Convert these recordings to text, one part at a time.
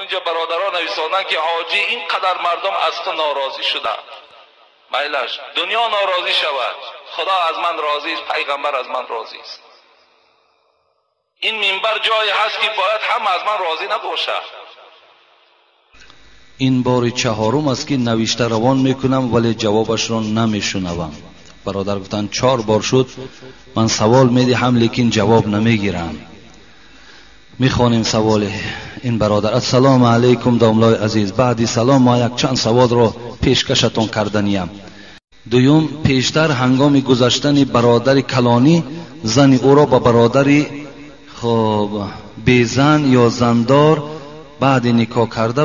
اینجا برادران نویساندن که حاجی اینقدر مردم از تو ناراضی شدن، میلش دنیا ناراضی شود، خدا از من راضی است، پیغمبر از من راضی است. این منبر جایی هست که باید هم از من راضی نباشد. این بار چهارم است که نوشته روان میکنم ولی جوابش را نمیشنوم. برادر گفتن 4 بار شد من سوال میدهم لیکن جواب نمیگیرم. میخوانیم سوال این برادر. السلام علیکم داملای عزیز، بعدی سلام ما یک چند سوال را پیشکشتان کردنیم. دوم، پیشتر هنگام گذشتن برادر کلانی زن او را با برادری بیزن یا زندار بعد نکاح کرده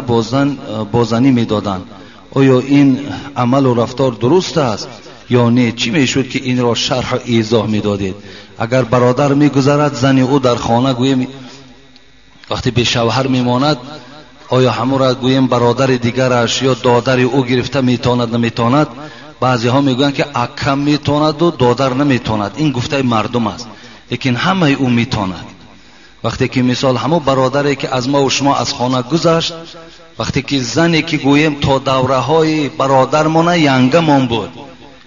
با زنی میدادند. آیا این عمل و رفتار درست است یا نه؟ چی میشود که این را شرح و ایضاح میدادید؟ اگر برادر میگذرد زن او در خانه گویم وقتی به شوهر میماند، آیا همون را گویم برادر دیگرش یا دادر او گرفته میتواند نمیتواند؟ بعضی ها میگویند که اکم میتواند و دادر نمیتواند. این گفته مردم است، لیکن همه او میتواند. وقتی که مثال همون برادری که از ما و شما از خانه گذشت، وقتی که زنی که گویم تا دوره های برادرمان ینگمان بود،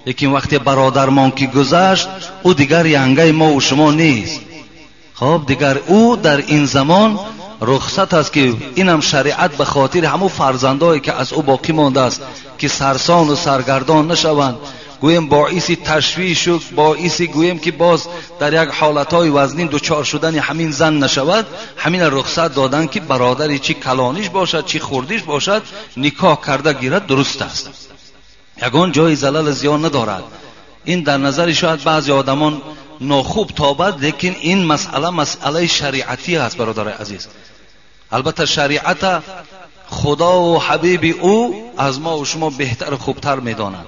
لیکن وقتی برادرمان که گذشت او دیگر ینگه ما و شما نیست. خب دیگر او در این زمان رخصت است که اینم شریعت به خاطر همون فرزندایی که از او باقی مانده است که سرسان و سرگردان نشوند، گویم باعث تشویش و باعث گویم که باز در یک حالتهای وزنین دوچار شدن همین زن نشود، همین رخصت دادن که برادری چی کلانیش باشد چی خوردیش باشد نکاح کرده گیرد درست است. یگان جای زلال زیان ندارد. این در نظر شاید بعضی آدمان ناخوب تابد، لیکن این مسئله شریعتی است برادر عزیز. البته شریعت خدا و حبیب او از ما و شما بهتر و خوبتر میدانند.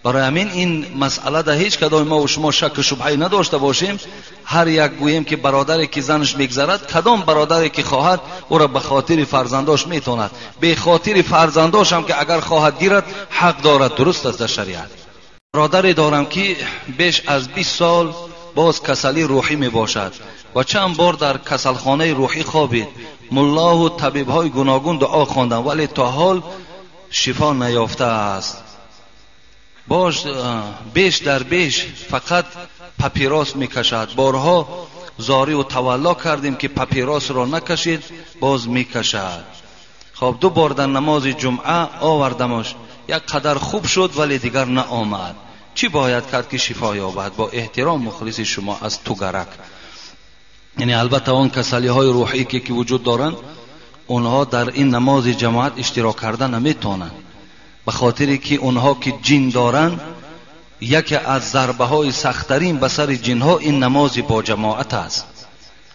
برای همین این مسئله در هیچ کدام ما و شما شک و شبهه نداشته باشیم. هر یک گویم که برادری که زنش میگذرد، کدام برادری که خواهد او را به خاطر فرزنداش میتواند، به خاطر فرزنداش هم که اگر خواهد گیرد حق دارد. درست است در شریعت. برادری دارم که بیش از 20 سال باز کسلی روحی می باشد و چند بار در کسلخانه روحی خوابید. ملا و طبیب های گوناگون دعا خواندند ولی تا حال شفا نیافته است. باز بیش در بیش فقط پاپیراس میکشد. بارها زاری و تولا کردیم که پاپیراس را نکشید، باز میکشد. خب 2 بار در نماز جمعه آوردمش، یک قدر خوب شد ولی دیگر نه آمد. چی باید کرد که شفا یابد؟ با احترام مخلص شما از توگرک. یعنی البته آن کسلی های روحی که وجود دارند اونها در این نماز جماعت اشتراک کردن نمیتونند، به خاطری که اونها که جن دارند یکی از ضربه های سخت‌ترین به سر جنها این نماز با جماعت است.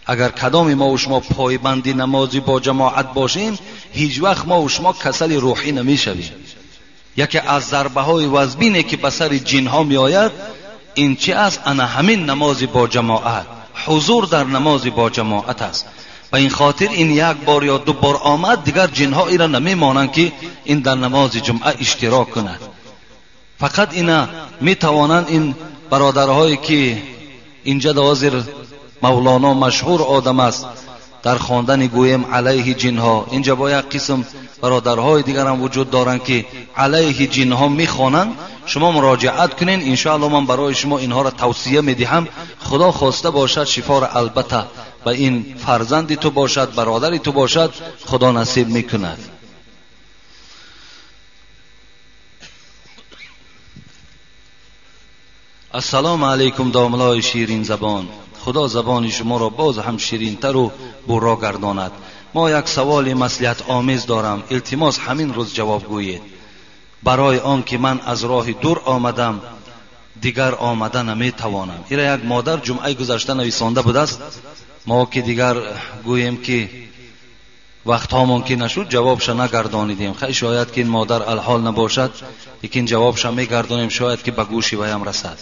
اگر کدام ما و شما پایبند نماز با جماعت باشیم، هیچ وقت ما و شما کسل روحی نمیشویم. یکی از ضربه های وزبینه که به سر جنها می آید این چی است؟ انا همین نماز با جماعت، حضور در نماز با جماعت است. و این خاطر این 1 بار یا 2 بار آمد دیگر جنها ایرا نمیمانند که این در نماز جمعه اشتراک کند. فقط اینا میتوانند این برادرهایی که اینجا حاضر مولانا مشهور آدم است در خواندن گویم علیه جنها، اینجا با یک قسم برادرهای دیگر هم وجود دارند که علیه جنها میخوانند. شما مراجعت کنین، انشاءالله من برای شما اینها را توصیه میدهم. خدا خواسته باشد شفا را البته و این فرزندی تو باشد، برادری تو باشد، خدا نصیب میکند. السلام علیکم داملای شیرین زبان، خدا زبان شما را باز هم شیرین‌تر و برا گرداند. ما یک سوال مصلحت آمیز دارم، التماس همین روز جواب گویید. برای آن که من از راه دور آمدم دیگر آمدن نمیتوانم. ایره یک مادر جمعه گذشته نویسانده بود است. ما که دیگر گوییم که وقت ها ممکن نشد جوابش نگردانیدیم. خیلی شاید که این مادر الحال نباشد، لیکن جوابش میگردانیم شاید که به گوش ویم رسد.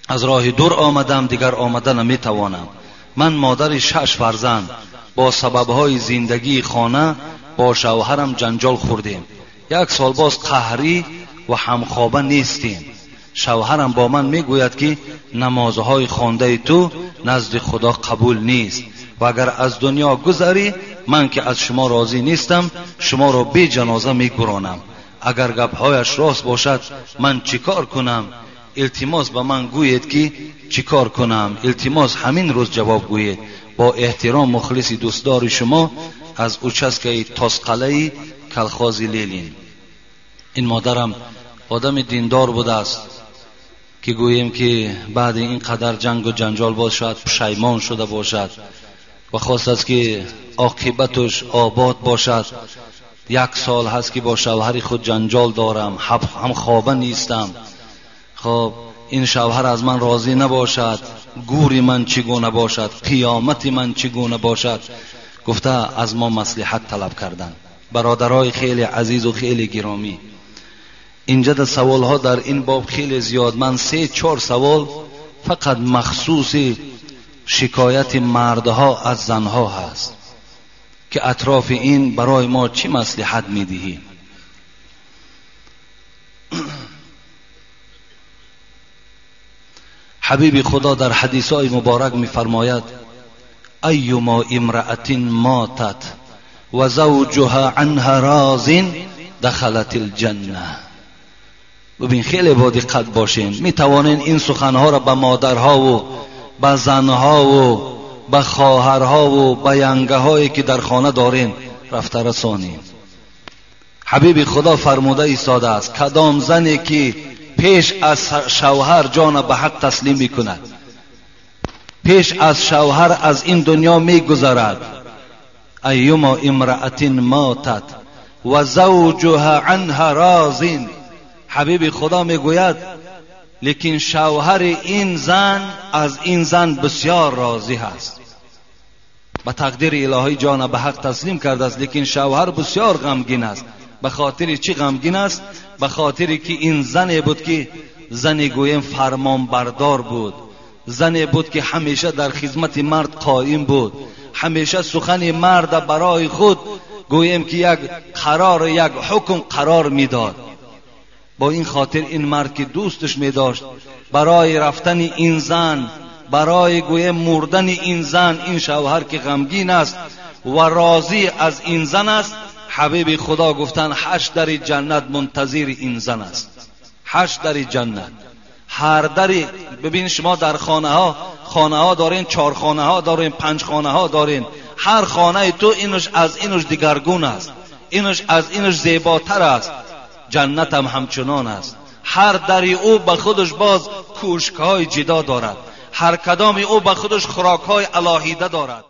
از راه دور آمدم دیگر آمدن نمیتوانم. من مادر 6 فرزند با سببهای زندگی خانه با شوهرم جنجال خوردیم. 1 سال باز قهری و همخوابه نیستیم. شوهرم با من میگوید که نمازهای خوانده تو نزد خدا قبول نیست و اگر از دنیا گذری من که از شما راضی نیستم، شما را به جنازه میگرانم. اگر گپ‌هایش راست باشد من چیکار کنم؟ التماس به من گویید که چیکار کنم. التماس همین روز جواب گویید. با احترام مخلصی دوستدار شما از اوچسکه تاسقلعی کلخازی لیلین. این مادرم آدم دیندار بوده است که گوییم که بعد این قدر جنگ و جنجال باشد پشیمان شده باشد و خواست است که عاقبتش آباد باشد. 1 سال هست که با شوهر خود جنجال دارم، هم خوابه نیستم. خب این شوهر از من راضی نباشد، گوری من چگونه باشد، قیامت من چگونه باشد. گفته از ما مصلحت طلب کردن. برادرای خیلی عزیز و خیلی گرامی، اینجا در سوال ها در این باب خیلی زیاد. من 3-4 سوال فقط مخصوص شکایت مردها از زنها هست که اطراف این برای ما چی مصلحت میدهی. حبیب خدا در حدیثای مبارک میفرماید ایما امرأة ماتت و زوجها عنها راض دخلت الجنه. ببین خیلی با دقت باشین. می توانین این سخنها را به مادرها و به زنها و به خواهرها و به ینگه هایی که در خانه دارین رفته رسانین. حبیب خدا فرموده ایستاده است کدام زنی که پیش از شوهر جان به حق تسلیم میکند، پیش از شوهر از این دنیا میگذرد، ایما امرأة ماتت و زوجها عنها راض. حبیب خدا میگوید لیکن شوهر این زن از این زن بسیار راضی است. به تقدیر الهی جان به حق تسلیم کرده است، لیکن شوهر بسیار غمگین است. به خاطر چی غمگین است؟ به خاطر که این زنی بود که زنی گویم فرمان بردار بود، زنی بود که همیشه در خدمت مرد قائم بود، همیشه سخن مرد برای خود گویم که یک قرار یک حکم قرار میداد. با این خاطر این مرد که دوستش می داشت برای رفتن این زن، برای گویم مردن این زن، این شوهر که غمگین است و راضی از این زن است، حبیب خدا گفتن 8 در جنت منتظر این زن است. 8 در جنت. هر دری ببین شما در خانه ها دارین، 4 خانه ها دارین، 5 خانه ها دارین. هر خانه تو اینش از اینش دیگرگون است، اینش از اینش زیباتر است. جنت هم همچنان است. هر دری او به خودش باز کوشک‌های جدا دارد، هر کدام او به خودش خوراک‌های الهیده دارد.